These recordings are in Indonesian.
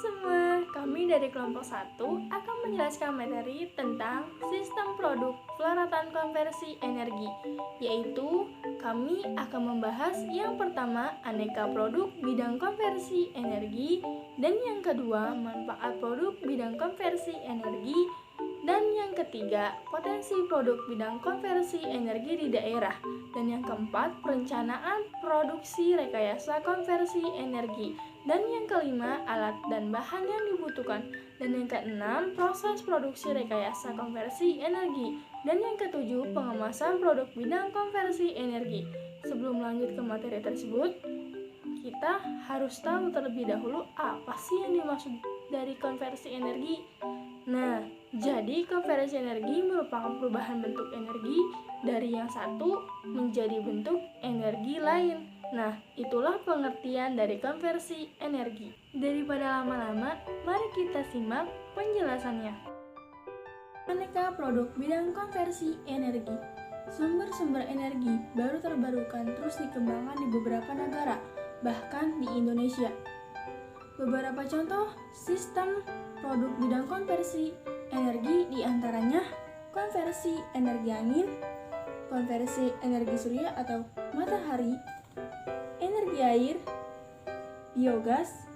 semua, kami dari kelompok 1 akan menjelaskan materi tentang sistem produk pelaratan konversi energi, yaitu kami akan membahas yang pertama aneka produk bidang konversi energi, dan yang kedua manfaat produk bidang konversi energi, dan yang ketiga potensi produk bidang konversi energi di daerah, dan yang keempat perencanaan produksi rekayasa konversi energi, dan yang kelima alat dan bahan yang dibutuhkan, dan yang keenam proses produksi rekayasa konversi energi, dan yang ketujuh pengemasan produk bidang konversi energi. Sebelum lanjut ke materi tersebut, kita harus tahu terlebih dahulu apa sih yang dimaksud dari konversi energi. Nah, jadi konversi energi merupakan perubahan bentuk energi dari yang satu menjadi bentuk energi lain. Nah, itulah pengertian dari konversi energi. Daripada lama-lama, mari kita simak penjelasannya. Aneka produk bidang konversi energi. Sumber-sumber energi baru terbarukan terus dikembangkan di beberapa negara, bahkan di Indonesia. Beberapa contoh sistem produk bidang konversi energi diantaranya konversi energi angin, konversi energi surya atau matahari, energi air, biogas,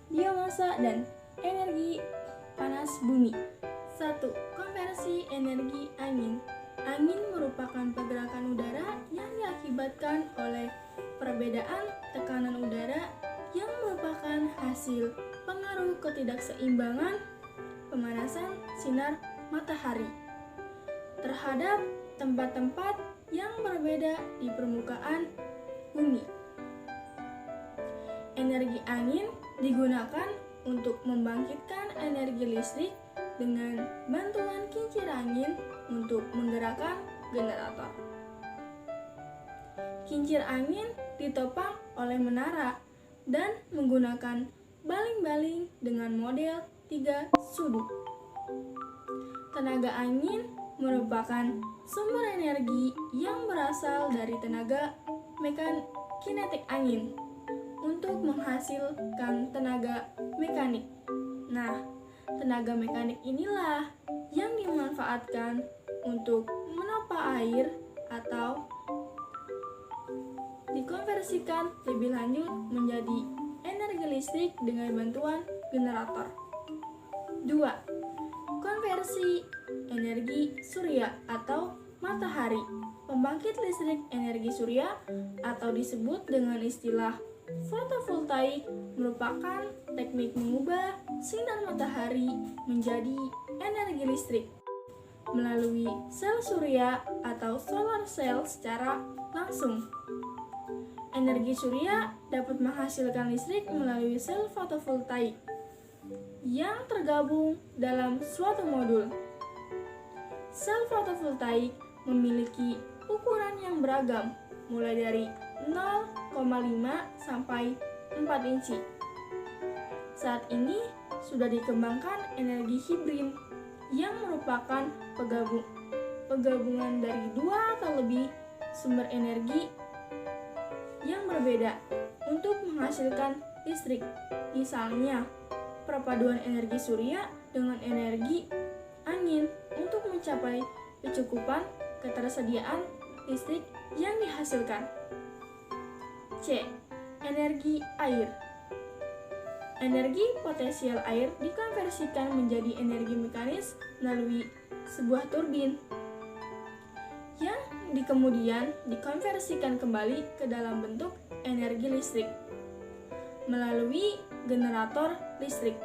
biomasa, dan energi panas bumi. 1. Konversi energi angin. Angin merupakan pergerakan udara yang diakibatkan oleh perbedaan tekanan udara yang merupakan hasil pengaruh ketidakseimbangan pemanasan sinar matahari terhadap tempat-tempat yang berbeda di permukaan bumi. Energi angin digunakan untuk membangkitkan energi listrik dengan bantuan kincir angin untuk menggerakkan generator. Kincir angin ditopang oleh menara dan menggunakan baling-baling dengan model 3 sudut. Tenaga angin merupakan sumber energi yang berasal dari tenaga kinetik angin untuk menghasilkan tenaga mekanik. Nah, tenaga mekanik inilah yang dimanfaatkan untuk menopang air atau dikonversikan lebih lanjut menjadi energi listrik dengan bantuan generator. 2. Konversi energi surya atau matahari. Pembangkit listrik energi surya atau disebut dengan istilah fotovoltaik merupakan teknik mengubah sinar matahari menjadi energi listrik melalui sel surya atau solar cell secara langsung. Energi surya dapat menghasilkan listrik melalui sel fotovoltaik yang tergabung dalam suatu modul. Sel fotovoltaik memiliki ukuran yang beragam, mulai dari 0,5 sampai 4 inci. Saat ini sudah dikembangkan energi hibrid yang merupakan penggabungan dari 2 atau lebih sumber energi yang berbeda untuk menghasilkan listrik. Misalnya, perpaduan energi surya dengan energi angin untuk mencapai kecukupan ketersediaan listrik yang dihasilkan. C. Energi air. Energi potensial air dikonversikan menjadi energi mekanis melalui sebuah turbin yang kemudian dikonversikan kembali ke dalam bentuk energi listrik melalui generator listrik.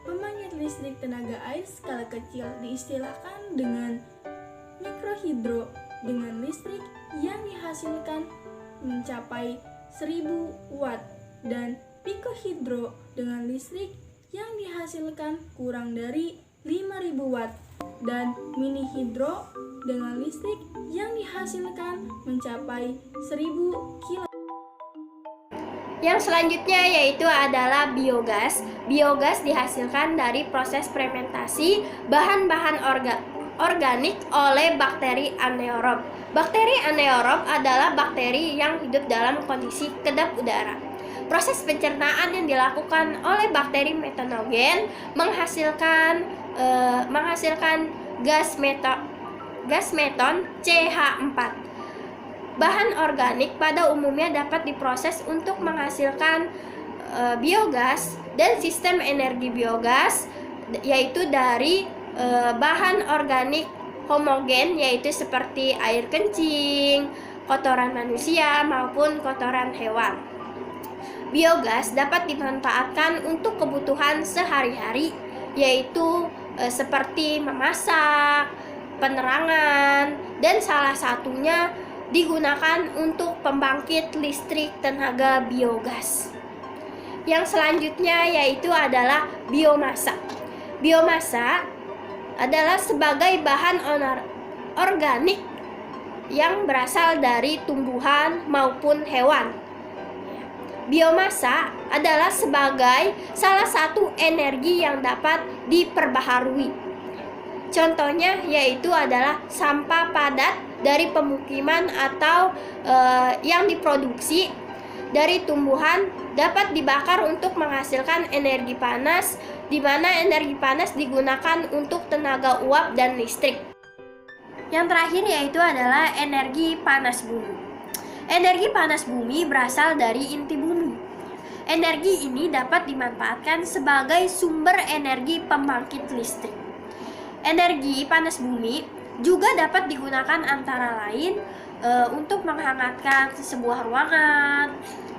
Pembangkit listrik tenaga air skala kecil diistilahkan dengan mikrohidro dengan listrik yang dihasilkan mencapai 1000 watt dan pikohidro dengan listrik yang dihasilkan kurang dari 5000 watt dan mini hidro dengan listrik yang dihasilkan mencapai 1000 kW. Yang selanjutnya yaitu adalah biogas. Biogas dihasilkan dari proses fermentasi bahan-bahan organik oleh bakteri anaerob. Bakteri anaerob adalah bakteri yang hidup dalam kondisi kedap udara. Proses pencernaan yang dilakukan oleh bakteri metanogen menghasilkan gas meton CH4. Bahan organik pada umumnya dapat diproses untuk menghasilkan biogas, dan sistem energi biogas yaitu dari bahan organik homogen, yaitu seperti air kencing, kotoran manusia maupun kotoran hewan. Biogas dapat dimanfaatkan untuk kebutuhan sehari-hari, yaitu seperti memasak, penerangan, dan salah satunya digunakan untuk pembangkit listrik tenaga biogas. Yang selanjutnya yaitu adalah biomasa. Biomasa adalah sebagai bahan organik yang berasal dari tumbuhan maupun hewan. Biomasa adalah sebagai salah satu energi yang dapat diperbaharui. Contohnya yaitu adalah sampah padat dari pemukiman atau yang diproduksi dari tumbuhan dapat dibakar untuk menghasilkan energi panas, di mana energi panas digunakan untuk tenaga uap dan listrik. Yang terakhir yaitu adalah energi panas bumi. Energi panas bumi berasal dari inti bumi. Energi ini dapat dimanfaatkan sebagai sumber energi pembangkit listrik. Energi panas bumi juga dapat digunakan antara lain untuk menghangatkan sebuah ruangan,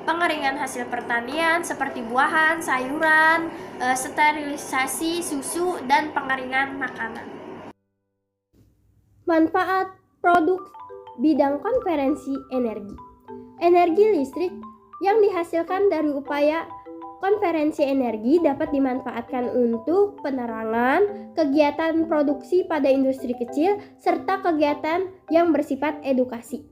pengeringan hasil pertanian seperti buahan, sayuran, sterilisasi susu, dan pengeringan makanan. Manfaat produk bidang konversi energi. Energi listrik yang dihasilkan dari upaya konversi energi dapat dimanfaatkan untuk penerangan, kegiatan produksi pada industri kecil, serta kegiatan yang bersifat edukasi.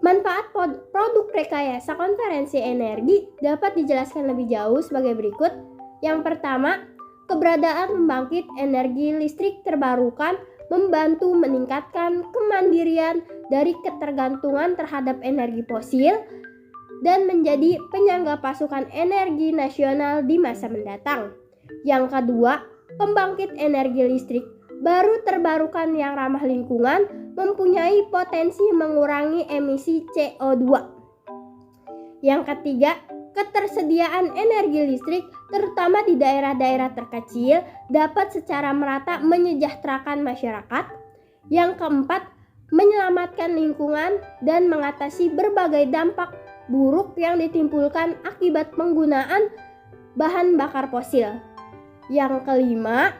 Manfaat produk rekayasa konversi energi dapat dijelaskan lebih jauh sebagai berikut. Yang pertama, keberadaan pembangkit energi listrik terbarukan membantu meningkatkan kemandirian dari ketergantungan terhadap energi fosil dan menjadi penyangga pasokan energi nasional di masa mendatang. Yang kedua, pembangkit energi listrik baru terbarukan yang ramah lingkungan mempunyai potensi mengurangi emisi CO2. Yang ketiga, ketersediaan energi listrik terutama di daerah-daerah terkecil dapat secara merata menyejahterakan masyarakat. Yang keempat, menyelamatkan lingkungan dan mengatasi berbagai dampak buruk yang ditimbulkan akibat penggunaan bahan bakar fosil. Yang kelima,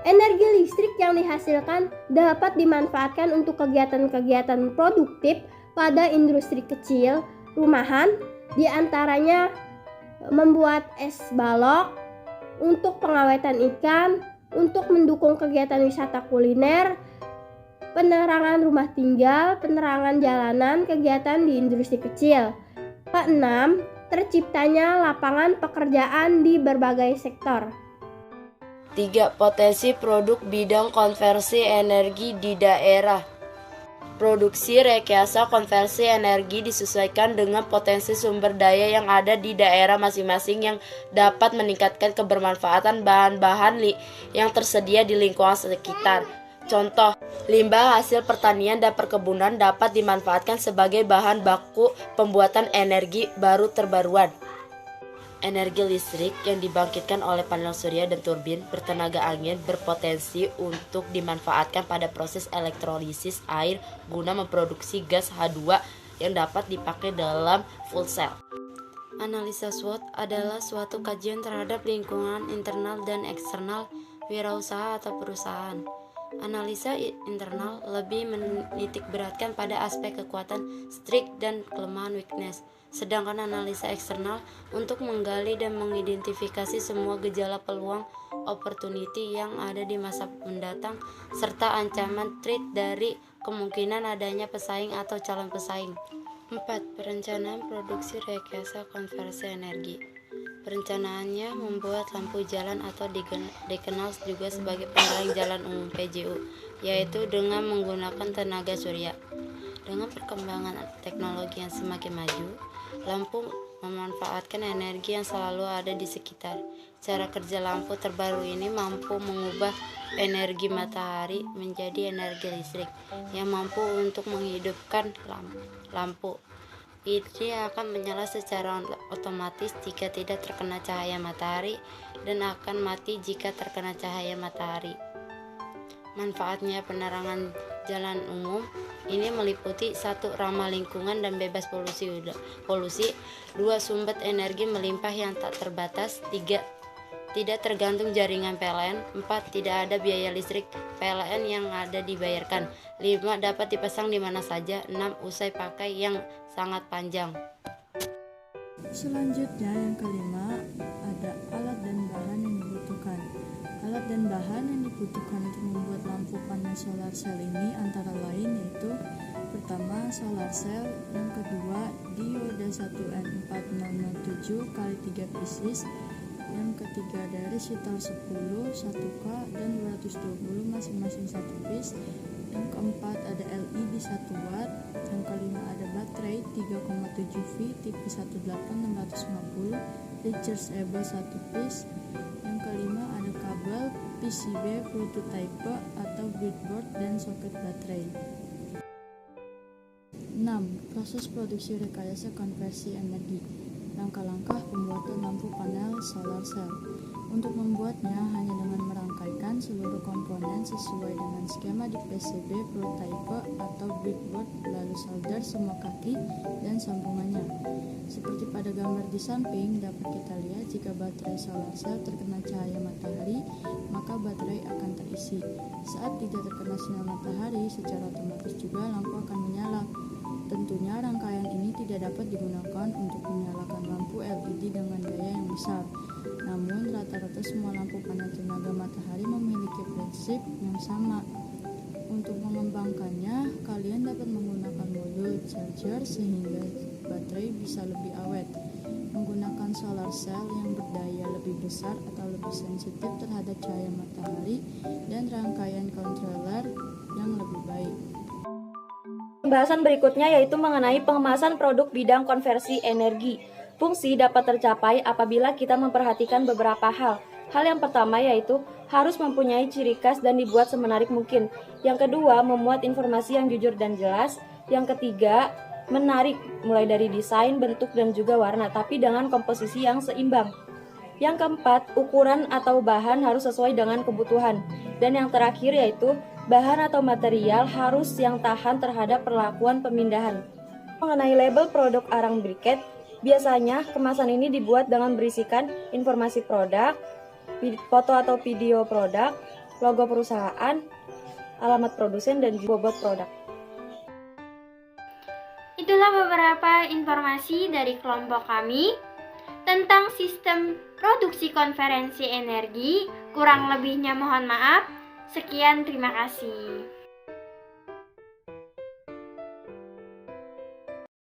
energi listrik yang dihasilkan dapat dimanfaatkan untuk kegiatan-kegiatan produktif pada industri kecil, rumahan, di antaranya membuat es balok, untuk pengawetan ikan, untuk mendukung kegiatan wisata kuliner, penerangan rumah tinggal, penerangan jalanan, kegiatan di industri kecil. Keenam, terciptanya lapangan pekerjaan di berbagai sektor. 3. Potensi produk bidang konversi energi di daerah. Produksi rekayasa konversi energi disesuaikan dengan potensi sumber daya yang ada di daerah masing-masing yang dapat meningkatkan kebermanfaatan bahan-bahan yang tersedia di lingkungan sekitar. Contoh, limbah hasil pertanian dan perkebunan dapat dimanfaatkan sebagai bahan baku pembuatan energi baru terbarukan. Energi listrik yang dibangkitkan oleh panel surya dan turbin bertenaga angin berpotensi untuk dimanfaatkan pada proses elektrolisis air guna memproduksi gas H2 yang dapat dipakai dalam fuel cell. Analisa SWOT adalah suatu kajian terhadap lingkungan internal dan eksternal wirausaha atau perusahaan. Analisa internal lebih menitik beratkan pada aspek kekuatan strength dan kelemahan weakness, sedangkan analisa eksternal untuk menggali dan mengidentifikasi semua gejala peluang opportunity yang ada di masa mendatang serta ancaman threat dari kemungkinan adanya pesaing atau calon pesaing. 4. Perencanaan produksi rekayasa konversi energi. Perencanaannya membuat lampu jalan atau dikenal juga sebagai penerang jalan umum PJU, yaitu dengan menggunakan tenaga surya. Dengan perkembangan teknologi yang semakin maju, lampu memanfaatkan energi yang selalu ada di sekitar. Cara kerja lampu terbaru ini mampu mengubah energi matahari menjadi energi listrik yang mampu untuk menghidupkan lampu. Ini akan menyala secara otomatis jika tidak terkena cahaya matahari dan akan mati jika terkena cahaya matahari. Manfaatnya penerangan jalan umum ini meliputi 1. Ramah lingkungan dan bebas polusi. 2. Sumber energi melimpah yang tak terbatas. 3. Tidak tergantung jaringan PLN. 4. Tidak ada biaya listrik PLN yang ada dibayarkan. 5. Dapat dipasang di mana saja. 6. Usai pakai yang sangat panjang. Selanjutnya yang kelima, ada alat dan bahan yang dibutuhkan. Alat dan bahan yang dibutuhkan untuk membuat lampu panel solar cell ini antara lain yaitu pertama solar cell, yang kedua dioda 1N4007 x 3 pieces, yang ketiga dari sekitar 10, 1K dan 220 masing-masing 1 piece, yang keempat ada LED 1 watt, yang kelima ada baterai 3,7V tipe 18650 rechargeable 1 piece, yang kelima ada kabel PCB Bluetooth Type atau breadboard dan soket baterai. 6. Proses produksi rekayasa konversi energi. Langkah-langkah pembuatan lampu panel solar cell. Untuk membuatnya hanya dengan merangkaikan seluruh komponen sesuai dengan skema di PCB prototype atau breadboard, lalu solder semua kaki dan sambungannya. Seperti pada gambar di samping, dapat kita lihat jika baterai solar cell terkena cahaya matahari, maka baterai akan terisi. Saat tidak terkena sinar matahari, secara otomatis juga lampu akan menyala. Tentunya rangkaian ini tidak dapat digunakan untuk menyalakan lampu LED dengan daya yang besar. Namun rata-rata semua lampu panel tenaga matahari memiliki prinsip yang sama. Untuk mengembangkannya, kalian dapat menggunakan modul charger sehingga baterai bisa lebih awet. Menggunakan solar cell yang berdaya lebih besar atau lebih sensitif terhadap cahaya matahari dan rangkaian controller yang lebih baik. Pembahasan berikutnya yaitu mengenai pengemasan produk bidang konversi energi. Fungsi dapat tercapai apabila kita memperhatikan beberapa hal. Hal yang pertama yaitu harus mempunyai ciri khas dan dibuat semenarik mungkin. Yang kedua, memuat informasi yang jujur dan jelas. Yang ketiga, menarik mulai dari desain, bentuk, dan juga warna, tapi dengan komposisi yang seimbang. Yang keempat, ukuran atau bahan harus sesuai dengan kebutuhan. Dan yang terakhir yaitu bahan atau material harus yang tahan terhadap perlakuan pemindahan. Mengenai label produk arang briket, biasanya kemasan ini dibuat dengan berisikan informasi produk, foto atau video produk, logo perusahaan, alamat produsen, dan juga bobot produk. Itulah beberapa informasi dari kelompok kami tentang sistem produksi konferensi energi. Kurang lebihnya mohon maaf. Sekian, terima kasih.